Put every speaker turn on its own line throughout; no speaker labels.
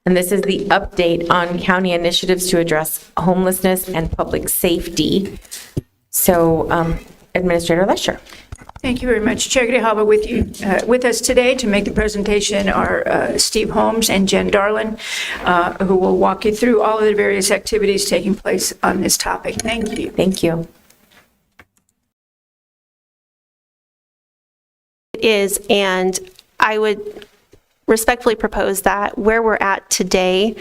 And this is the update on county initiatives to address homelessness and public safety. So, Administrator Lesher.
Thank you very much. Chair Grijalva with us today to make the presentation are Steve Holmes and Jen Darlin, who will walk you through all of the various activities taking place on this topic. Thank you.
Thank you.
And I would respectfully propose that where we're at today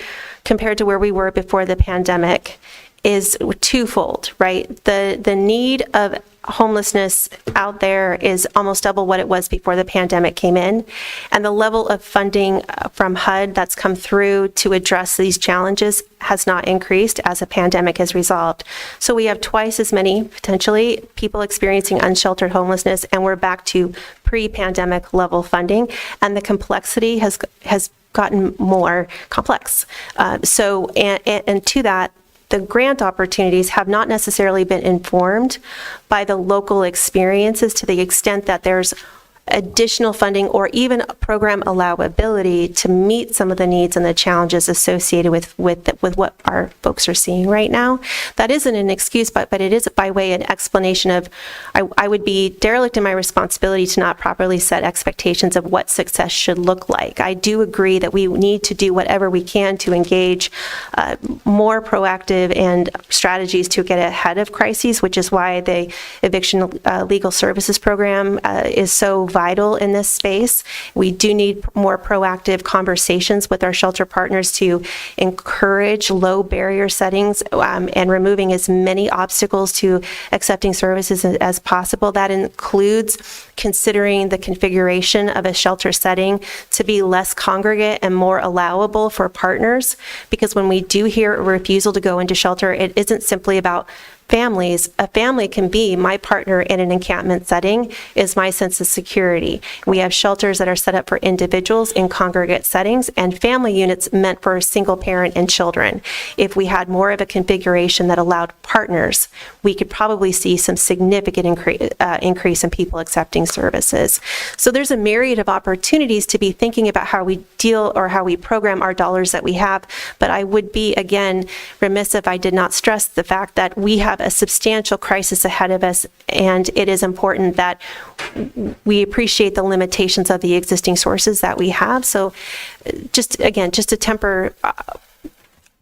compared to where we were before the pandemic is twofold, right? The need of homelessness out there is almost double what it was before the pandemic came in. And the level of funding from HUD that's come through to address these challenges has not increased as a pandemic has resolved. So we have twice as many, potentially, people experiencing unsheltered homelessness, and we're back to pre-pandemic level funding. And the complexity has gotten more complex. And to that, the grant opportunities have not necessarily been informed by the local experiences to the extent that there's additional funding or even program allowability to meet some of the needs and the challenges associated with what our folks are seeing right now. That isn't an excuse, but it is by way of an explanation of I would be derelict in my responsibility to not properly set expectations of what success should look like. I do agree that we need to do whatever we can to engage more proactive and strategies to get ahead of crises, which is why the eviction legal services program is so vital in this space. We do need more proactive conversations with our shelter partners to encourage low barrier settings and removing as many obstacles to accepting services as possible. That includes considering the configuration of a shelter setting to be less congregate and more allowable for partners, because when we do hear a refusal to go into shelter, it isn't simply about families. A family can be my partner in an encampment setting is my sense of security. We have shelters that are set up for individuals in congregate settings and family units meant for a single parent and children. If we had more of a configuration that allowed partners, we could probably see some significant increase in people accepting services. So there's a myriad of opportunities to be thinking about how we deal or how we program our dollars that we have. But I would be, again, remiss if I did not stress the fact that we have a substantial crisis ahead of us, and it is important that we appreciate the limitations of the existing sources that we have. So just to temper,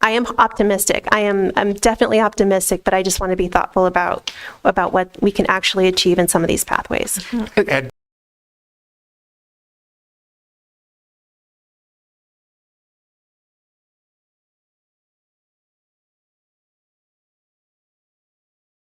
I am optimistic. I'm definitely optimistic, but I just want to be thoughtful about what we can actually achieve in some of these pathways.
Ed.